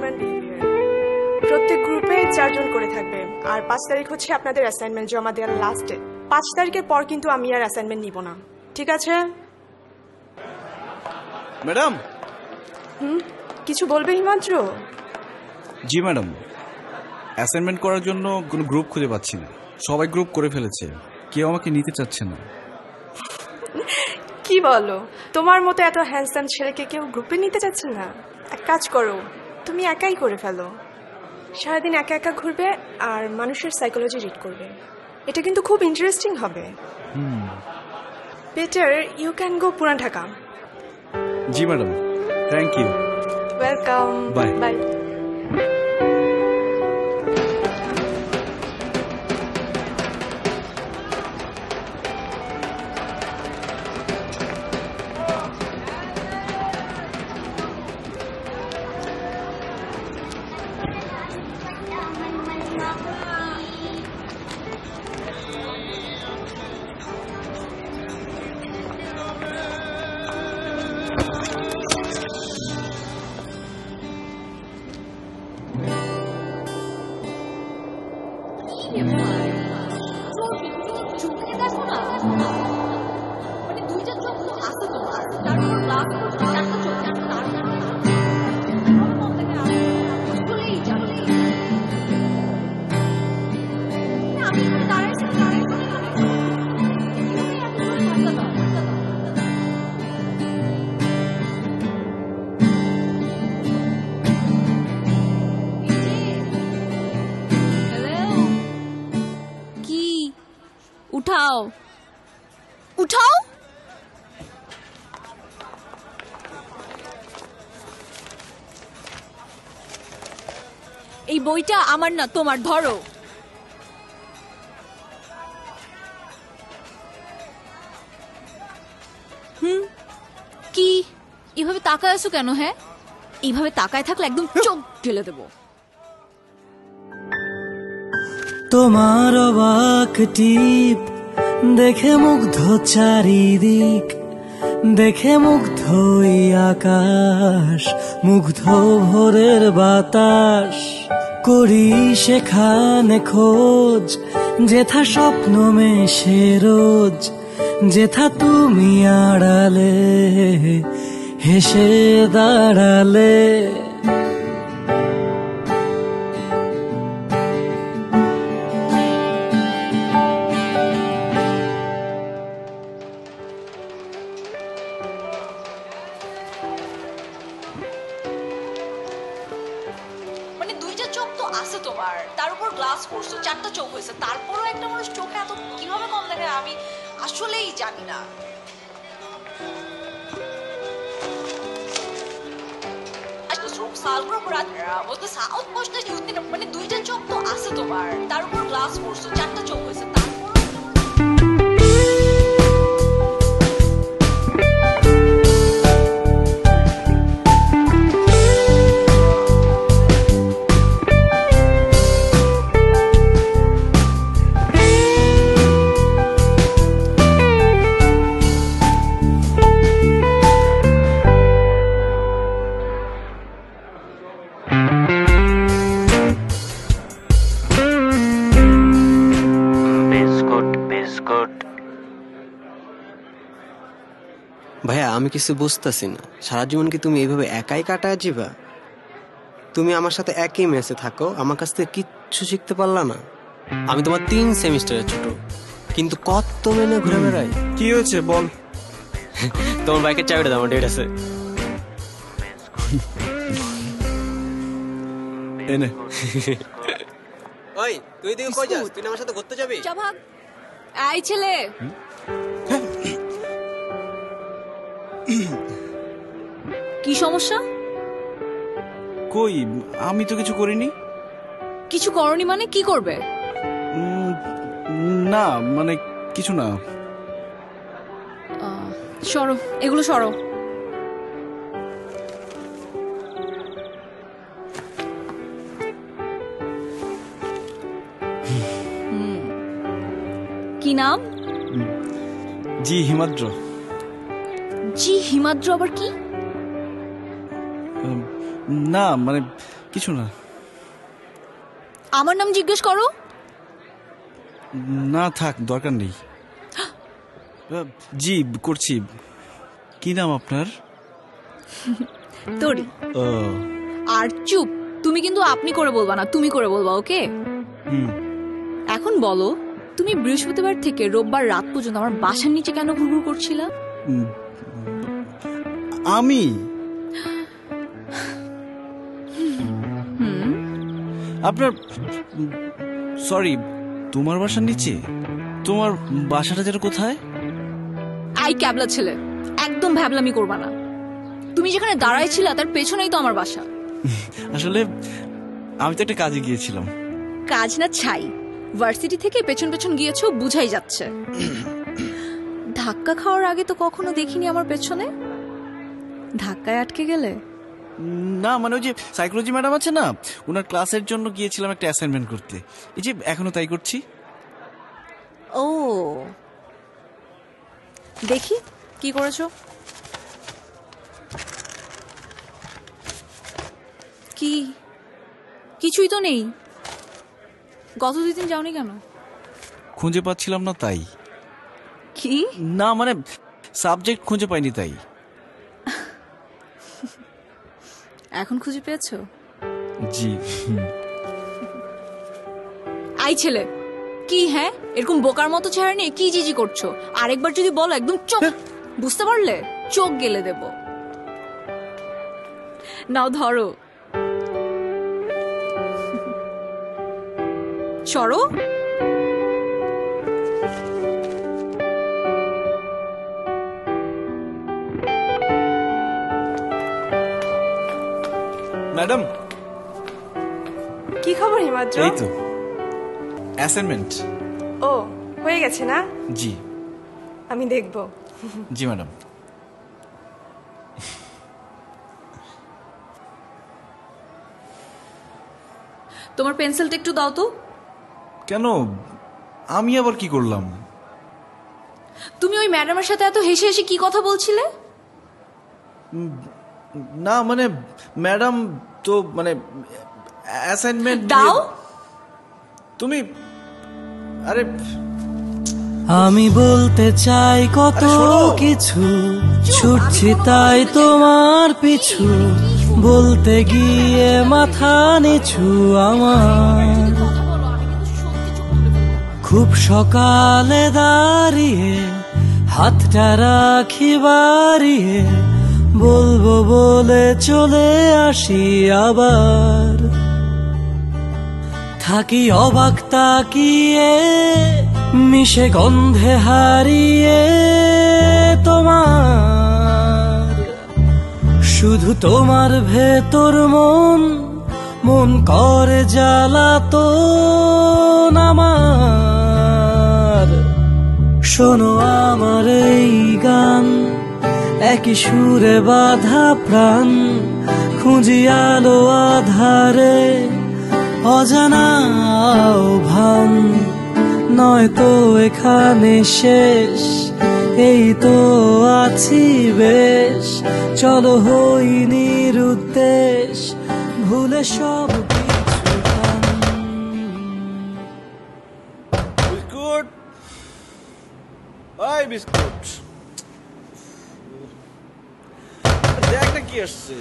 Gentleman behaviour. প্রত্যেক গ্রুপে 4 জন করে থাকবে, আর 5 তারিখ হচ্ছে আপনাদের অ্যাসাইনমেন্ট জমা দেওয়ার লাস্ট ডেট। 5 তারিখের পর কিন্তু আমি আর অ্যাসাইনমেন্ট নিব না, ঠিক আছে? ম্যাডাম। কিছু বলবে হিমাদ্র? জি ম্যাডাম, অ্যাসাইনমেন্ট করার জন্য কোনো গ্রুপ খুঁজে পাচ্ছি না, সবাই গ্রুপ করে ফেলেছে, কেউ আমাকে নিতে চাচ্ছে না। কি বলো, তোমার মতো এত হ্যান্ডসাম ছেলেকে কেউ গ্রুপে নিতে চাচ্ছে না? এক কাজ করো, তুমি একাই করে ফেলো। সারাদিন একা একা ঘুরবে আর মানুষের সাইকোলজি রিড করবে, এটা কিন্তু খুব ইন্টারেস্টিং হবে। Better you can go Puran Dhaka. জি madam, thank you. Welcome. Bye bye. উঠাও উঠাও। এই বইটা আমার না, তোমার, ধরো। কি এভাবে তাকায় আছো কেন? হ্যাঁ, এইভাবে তাকায় থাকলে একদম চোখ ঢেলে দেবো। তোমার অবাক টিপ দেখে মুগ্ধ চারিদিক, দেখে মুগ্ধ আকাশ, মুগ্ধ ভোরের বাতাস। করি সেখানে খোঁজ, যেথা স্বপ্ন মেশে রোজ, যেথা তুমি আড়ালে হেসে দাঁড়ালে। ভাইয়া, আমি কিছু বুঝতেছি না, সারা জীবন কি তুমি এইভাবে একাই কাটায় যাবা? তুমি আমার সাথে একই মেসে থাকো, আমার কাছ থেকে কিচ্ছু শিখতে পারলা না? আমি তোমার 3 সেমিস্টারের ছোট, কিন্তু কত মেনে ঘুরে বেড়াই। কি হয়েছে বল? তোমার বাইকের চাবিটা দাও, আমার ডেট আছে। এনে। ওই তুই দিকে কই যাস? তুই আমার সাথে ঘুরতে যাবি? যা ভাগ। এই ছেলে, কি সমস্যা? কই, আমি তো কিছু করিনি। কিছু করনি মানে? কি করবে? না মানে কিছু না। সরো, এগুলো সরো। কি নাম? জি হিমাদ্র। জি হিমাদ্র আবার কি? না মানে কিছু না। আমার নাম জিজ্ঞেস করো। না থাক, দরকার নেই। জি করছি। কি নাম আপনার? তোরি। ও, আর চুপ, তুমি কিন্তু আপনি করে বলবা না, তুমি করে বলবা, ওকে? হুম। এখন বলো, তুমি বৃহস্পতিবার থেকে রোববার রাত পর্যন্ত আমার বাসার নিচে কেন ঘুরঘুর করছিলা? আমি আপনার সরি, তোমার বাসার নিচে? তোমার বাসাটা যেটা কোথায়? আই ক্যাবলা ছেলে, একদম ভ্যাবলামি করবা না। তুমি যেখানে দাঁড়াই ছিলা তার পেছনেই তো আমার বাসা। আসলে আমি তো একটা কাজে গিয়েছিলাম। কাজ না ছাই, ভার্সিটি থেকে পেছন পেছন গিয়েছো বুঝাই যাচ্ছে। ধাক্কা খাওয়ার আগে তো কখনো দেখিনি আমার পেছনে। ধাক্কায় আটকে গেলে? না মানে ওই যে সাইকোলজি ম্যাডাম আছে না, ওনার ক্লাসের জন্য গিয়েছিলাম একটা অ্যাসাইনমেন্ট করতে। এই যে এখনো তাই করছি। ও দেখি কি করেছো। কি? কিছুই তো নেই। গত 2 দিন যাওনি কেন? খুঁজে পাচ্ছিলাম না তাই। কি? না মানে সাবজেক্ট খুঁজে পাইনি তাই। এখন খুঁজে পেয়েছো? জি। আই ছেলে, কি হ্যাঁ এরকম বোকার মতো চেহারা নিয়ে কি জিজি করছো? আরেকবার যদি বলো একদম চোখ, বুঝতে পারলে চোখ গেলে দেব। নাও ধরো, সরো। ম্যাডাম, কি খবর হিমাদ্র? এই তো অ্যাসাইনমেন্ট। ও হয়ে গেছে না? জি। আমি দেখব। জি ম্যাডাম। তোমার পেন্সিলটা একটু দাও তো। কেন? আমি আবার কি করলাম? তুমি ওই ম্যাডামের সাথে এত হেসে হেসে কি কথা বলছিলে? না মানে ম্যাডাম তো মানে অ্যাসাইনমেন্ট দাও। তুমি আরে আমি বলতে চাই কত আরে শোনো। কিছু, ছুটছি তাই তোমার পিছু, বলতে গিয়ে মাথা নিচু আমার। খুব সকালে দাঁড়িয়ে হাতটা রাখি বাড়িয়ে, বলবো বলে চলে আসি আবার। থাকি অবাক তাকিয়ে মিশে গন্ধে হারিয়ে তোমার। শুধু তোমার ভেতর মন মন করে জ্বালাতন আমার। শোনো আমার এই গান, একই সুরে বাঁধা প্রাণ, খুঁজি আলো আধারে অজানা ভান। নয়তো এখানে শেষ, এই তো আছি বেশ। চলো হই নিরুদ্দেশ, ভুলে সব কিছু গান। বিস্কুট, ওই বিস্কুট দেখ না কি আসছে।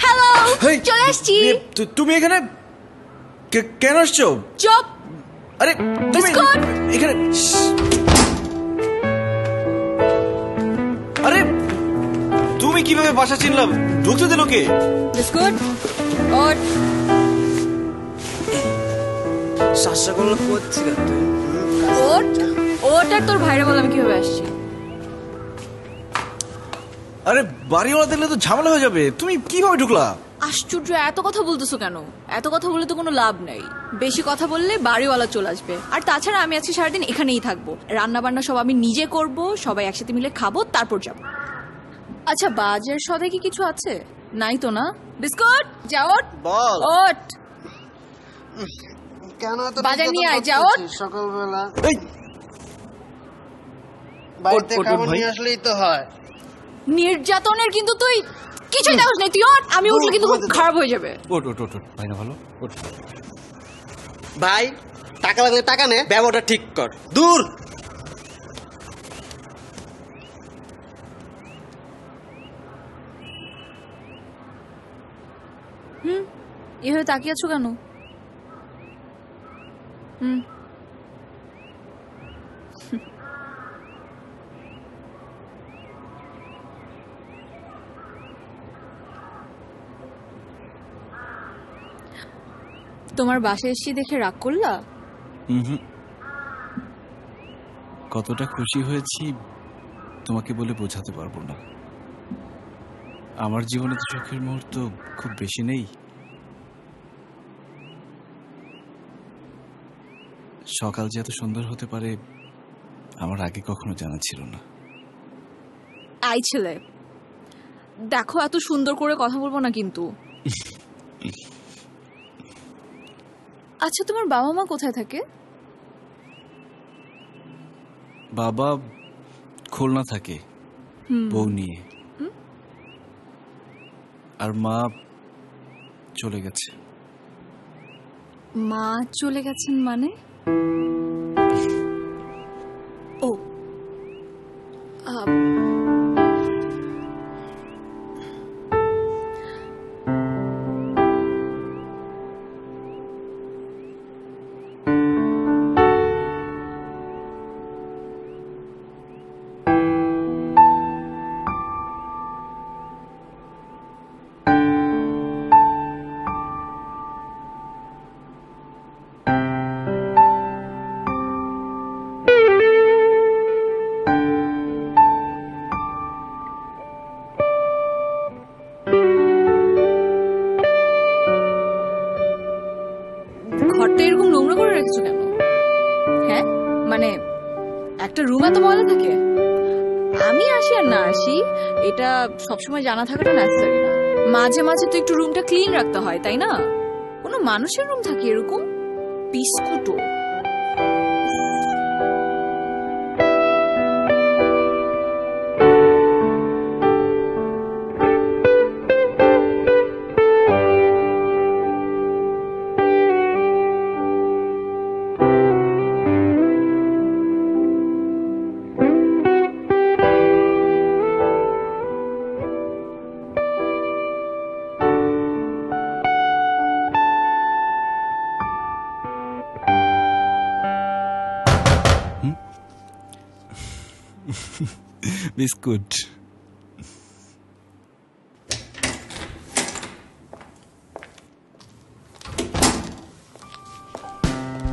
হ্যালো, হেই, চলে আসছি। তুমি এখানে কেন আসছো? চুপ। আরে তুমি বিস্কুট। এখানে আরে তুমি কিভাবে বাসা চিনলাম? ঢুকতে দিল কে? বিস্কুট ওঠ। শ্বাসগুলো করছিল তুই। ওঠ ওঠ, আর তোর ভাইরা বল আমি কিভাবে আসছি। আরে বাড়িওয়ালা দেখলে তো ঝামেলা হয়ে যাবে। তুমি কিভাবে ঢুকলা? আশ্চর্য, এত কথা বলতেছো কেন? এত কথা বলে তো কোনো লাভ নেই। বেশি কথা বললে বাড়িওয়ালা চলে আসবে। আর তাছাড়া আমি আজকে সারাদিন এখানেই থাকবো। রান্না বান্না সব আমি নিজে করব, সবাই একসাথে মিলে খাবো, তারপর যাব। আচ্ছা বাজের সদাই কি কিছু আছে? নাই তো না? বিস্কুট যাওট বল ওট কেন এত বাজার নিয়ে আয়, যাও। সকালবেলা বাড়িতে খাবার নিয়ে আসলেই তো হয়। নির্যাতনের কিন্তু তুই কিছুই দেওয়াস নাই, তুই ওঠ, আমি উঠলে কিন্তু খুব খারাপ হয়ে যাবে। ওট ওট ওট ওট, ভাই না ভালো ওট। ভাই টাকা লাগলে টাকা নে, ব্যবহারটা ঠিক কর। দূর এভাবে তাকিয়ে আছো কেন? তোমার বাসায় এসে দেখে রাগ করলা? হুম, কতটা খুশি হয়েছি তোমাকে বলে বোঝাতে পারবো না। আমার জীবনে তো সুখের মুহূর্ত খুব বেশি নেই। সকাল যে এত সুন্দর হতে পারে আমার আগে কখনো জানা ছিল না। আই ছেলে দেখো, এত সুন্দর করে কথা বলবো না কিন্তু। আচ্ছা তোমার বাবা মা কোথায় থাকে? বাবা খুলনা থাকে বউ নিয়ে, আর মা চলে গেছে। মা চলে গেছেন মানে? ও ঘরটা এরকম নোংরা করে রেখেছো কেন? হ্যাঁ মানে একটা রুম এত ময়লা থাকে? আমি আসি আর না আসি এটা সবসময় জানা থাকাটা নেসেসারি না। মাঝে মাঝে তো একটু রুমটা ক্লিন রাখতে হয়, তাই না? কোনো মানুষের রুম থাকে এরকম বিস্কুটও? বিস্কুট।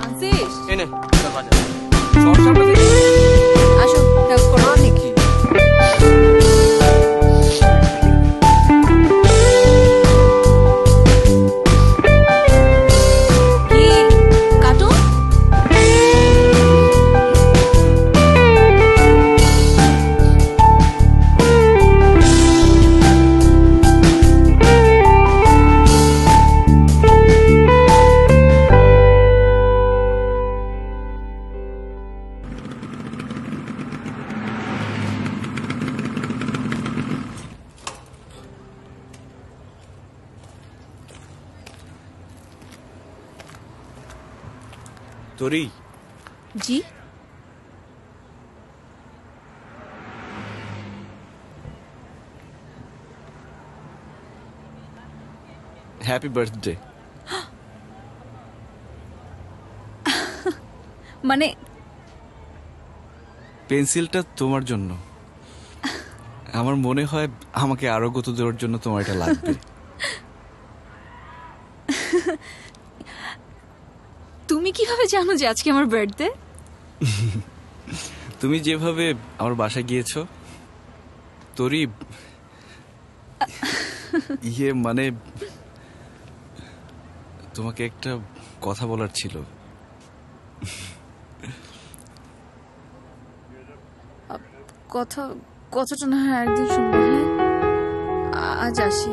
আনসিস এনে আসো হেল্প করো। নাকি কি কাটো? তোরই জি হ্যাপি বার্থডে। মানে পেন্সিলটা তোমার জন্য। আমার মনে হয় আমাকে আরো গত দেওয়ার জন্য তোমার এটা লাগবে। তুমি কিভাবে জানো যে আজকে আমার বার্থডে? তুমি যেভাবে আমার বাসায় গিয়েছো তোরই মানে তোমাকে একটা কথা বলার ছিল। কথাটা না হয় একদিন শুনবো। হ্যাঁ আজ আসি।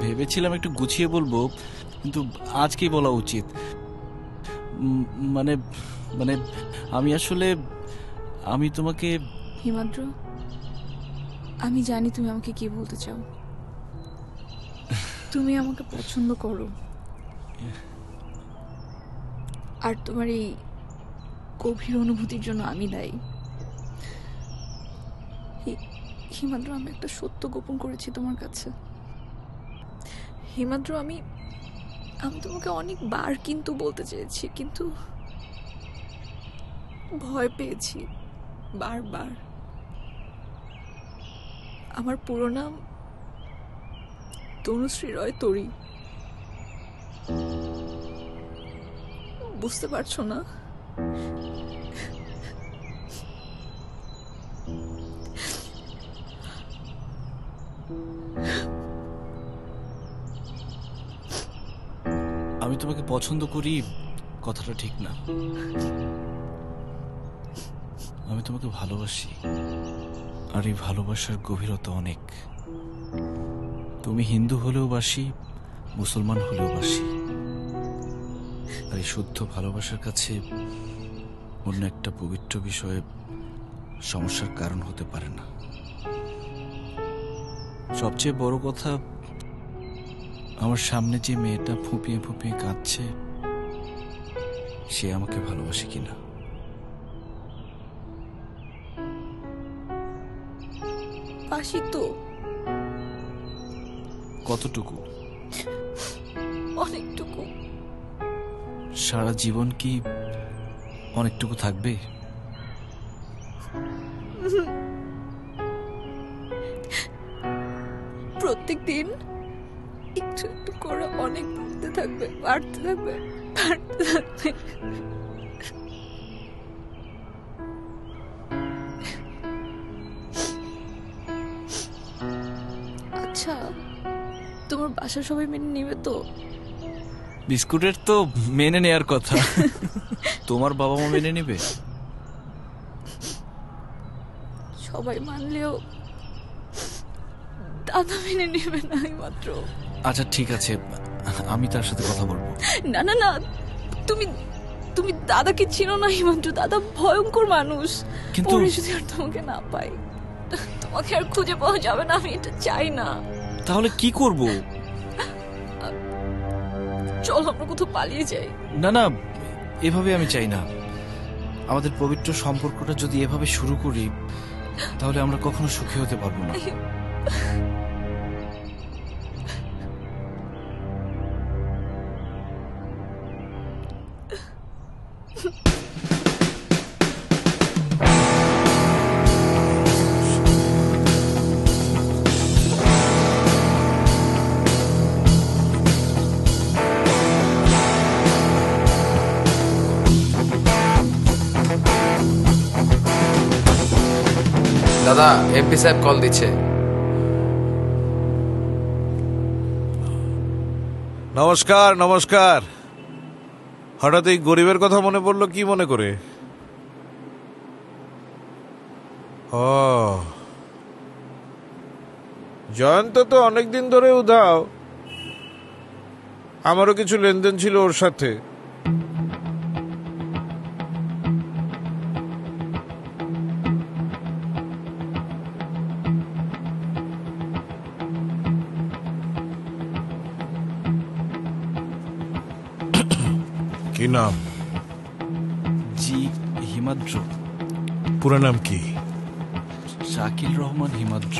ভেবেছিলাম একটু গুছিয়ে বলবো, কিন্তু আজকেই বলা উচিত। মানে মানে আমি তোমাকে হিমাদ্র, আমি জানি তুমি আমাকে কি বলতে চাও। তুমি আমাকে পছন্দ করো, আর তোমার এই গভীর অনুভূতির জন্য আমি দায়ী। হিমাদ্র, আমি একটা সত্য গোপন করেছি তোমার কাছে। হিমাদ্র, আমি তোমাকে অনেকবার কিন্তু বলতে চেয়েছি, কিন্তু ভয় পেয়েছি বারবার। আমার পুরো নাম তনুশ্রী রয় তরি। বুঝতে পারছো না? আমি তোমাকে পছন্দ করি কথাটা ঠিক না, আমি তোমাকে ভালোবাসি, আর এই ভালোবাসার গভীরতা অনেক। তুমি হিন্দু হলেও বাসি, মুসলমান হলেও বাসি, আর এই শুদ্ধ ভালোবাসার কাছে অন্য একটা পবিত্র বিষয়ে সমস্যার কারণ হতে পারে না। সবচেয়ে বড় কথা, আমার সামনে যে মেয়েটা ফুঁপিয়ে ফুঁপিয়ে কাঁদছে, সে আমাকে ভালোবাসে কিনা। বাসি তো। কতটুকু? অনেকটুকু। সারা জীবন কি অনেকটুকু থাকবে? প্রত্যেক দিন একটু একটু করে অনেক বাড়তে থাকবে, বাড়তে থাকবে, বাড়তে থাকবে। আচ্ছা, তোমার বাসা সবাই মেনে নেবে তো? বিস্কুটের তো মেনে নেয়ার কথা, তোমার বাবা মা মেনে নেবে? সবাই মানলেও দাদা মেনে নেবে না মাত্র। আচ্ছা ঠিক আছে, আমি তার সাথে কথা বলবো। না না না, তুমি দাদাকে চিনো না হিমাদ্র। দাদা ভয়ঙ্কর মানুষ। কিন্তু পরে যদি আর তোমাকে না পাই, তোমাকে আর খুঁজে পাওয়া যাবে না। আমি এটা চাই না। তাহলে কি করব? চল আমরা কোথাও পালিয়ে যাই। না না, এভাবে আমি চাই না। আমাদের পবিত্র সম্পর্কটা যদি এভাবে শুরু করি, তাহলে আমরা কখনো সুখী হতে পারবো না। দাদা, এমপি সাহেব কল দিচ্ছে। নমস্কার নমস্কার। হঠাৎ এই গরিবের কথা মনে পড়লো কি মনে করে? ও, জয়ন্ত তো অনেকদিন ধরে উধাও। আমারও কিছু লেনদেন ছিল ওর সাথে। কি নাম? জি, হিমাদ্র। পুরো নাম কি? শাকিল রহমান হিমাদ্র।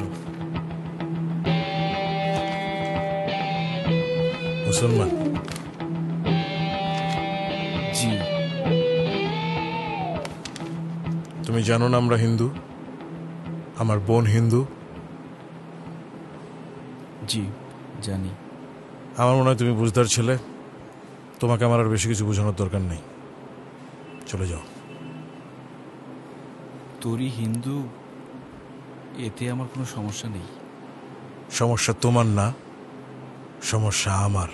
মুসলমান? জি। তুমি জানো না আমরা হিন্দু? আমার বোন হিন্দু। জি জানি। আমার মনে হয় তুমি বুঝদার ছেলে। তোমাকে আমার আর বেশি কিছু বোঝানোর দরকার নেই, চলে যাও। তোরই হিন্দু, এতে আমার কোনো সমস্যা নেই। সমস্যা তোমার না, সমস্যা আমার।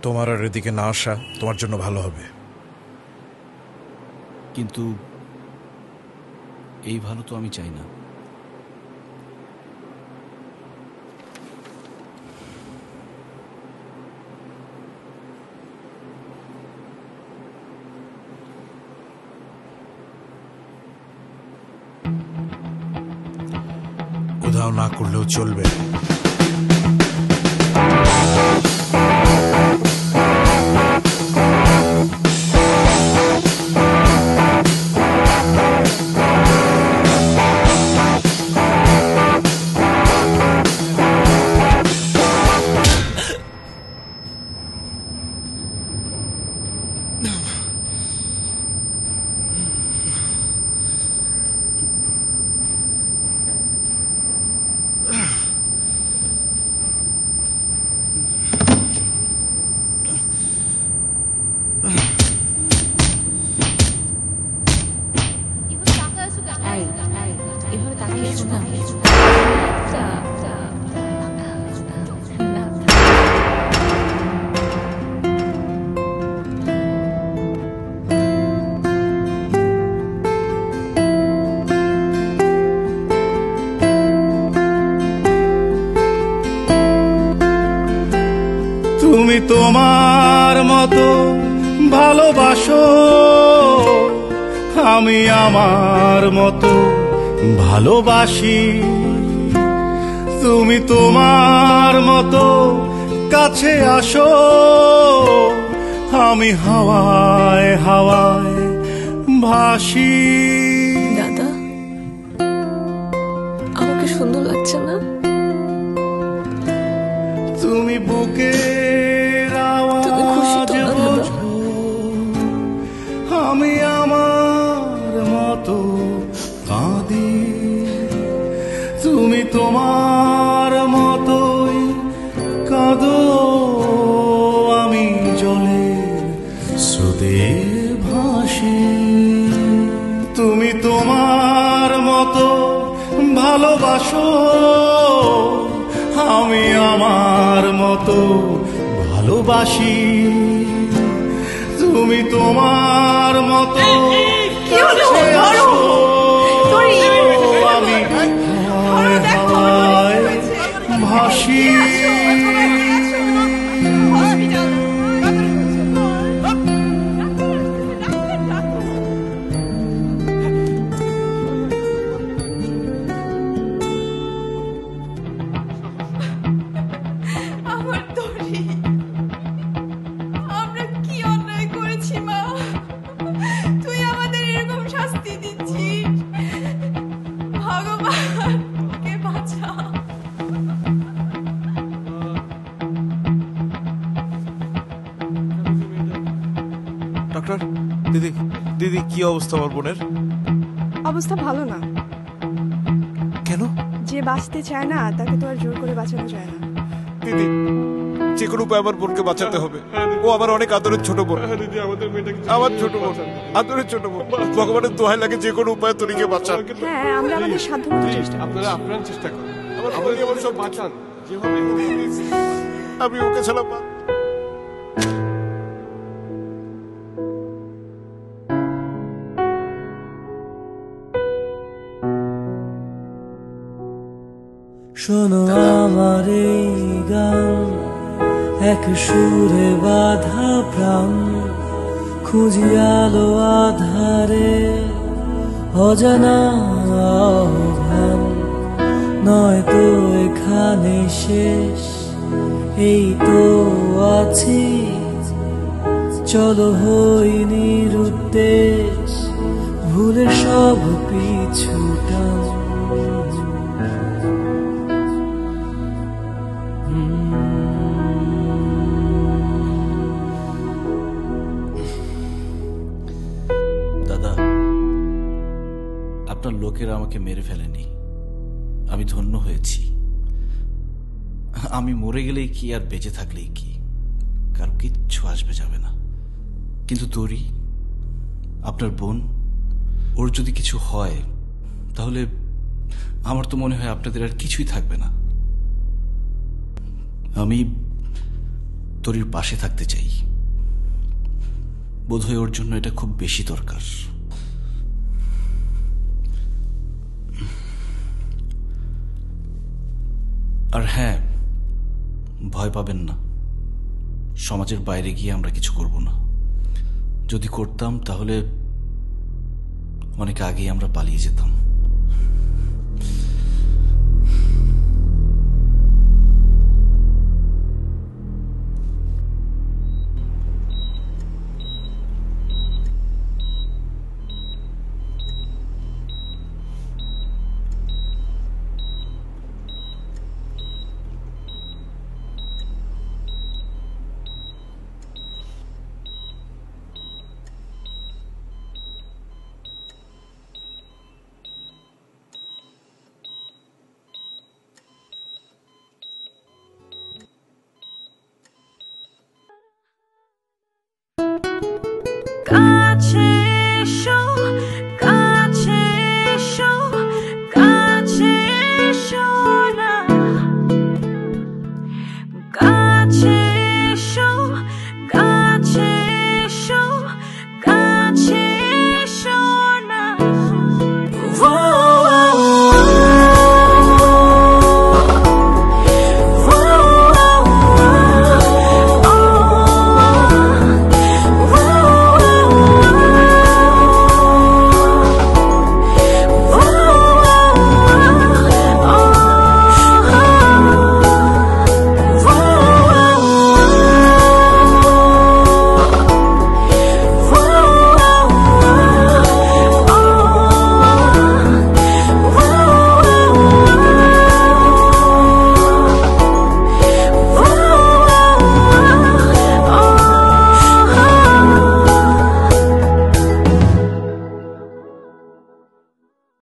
তোমার আর এদিকে না আসা তোমার জন্য ভালো হবে। কিন্তু এই ভালো তো আমি চাই না। উধাও না করলেও চলবে। এভাবে তাকিয়ে আছো না। তুমি তোমার মতো ভালোবাসো, আমি আমার মতো ভালোবাসি। তুমি তোমার মতো কাছে আসো, আমি হাওয়ায় হাওয়ায় ভাসি। দাদা, আমাকে সুন্দর লাগছে না? তুমি বুকের তুমি খুশি তো আওয়াজ না দাদা? বোঝো, আমি আমার মতো কাঁদি। তুমি তোমার মতোই কাঁদো, আমি জলের স্রোতে ভাসি। তুমি তোমার মতো ভালোবাসো, আমি আমার মতো ভালোবাসি। তুমি তোমার মতো কাছে আসো, আমি হাওয়ায় হাওয়ায় ভাসি। আমার দড়ি, আমরা কি অন্যায় করেছি মা? তুই আমাদের এরকম শাস্তি দিচ্ছিস? ভগবান, ওকে বাঁচা। ডক্টর, দিদি দিদি কি অবস্থা আমার বোনের? অবস্থা ভালো না। কেন? যে বাঁচতে চায় না তাকে তো আর জোর করে বাঁচানো যায় না। দিদি, যে কোনো উপায় আমার বোনকে বাঁচাতে হবে। ও আমার অনেক আদরের ছোট বোন। আমার ছোট বোন, আদরের ছোট বোন। ভগবানের দোহাই লাগে যে কোনো উপায় তরিকে বাঁচান। হ্যাঁ, আমরা আমাদের সাধ্যমতো চেষ্টা করব। আপনারা আপনার চেষ্টা করেন, আমার বোনকে আমার সব বাঁচান। যেভাবে আমি ওকে ছাড়া শোনো আমার এই গান, এক সুরে বাঁধা প্রাণ, খুঁজি আলো আধারে অজানা আহ্বান। নয় তো এখানে শেষ, এই তো আছি, চলো হই নিরুদ্দেশ, ভুলে সব পিছুটা। দাদা, আপনার লোকেরা আমাকে মেরে ফেলেনি, আমি ধন্য হয়েছি। আমি মরে গেলেই কি আর বেঁচে থাকলেই কি, কারো কিচ্ছু আসবে যাবে না। কিন্তু তোরই, আপনার বোন, ওর যদি কিছু হয় তাহলে আমার তো মনে হয় আপনাদের আর কিছুই থাকবে না। আমি তরির পাশে থাকতে চাই। বোধহয় ওর জন্য এটা খুব বেশি দরকার। আর হ্যাঁ, ভয় পাবেন না, সমাজের বাইরে গিয়ে আমরা কিছু করব না। যদি করতাম তাহলে অনেক আগেই আমরা পালিয়ে যেতাম।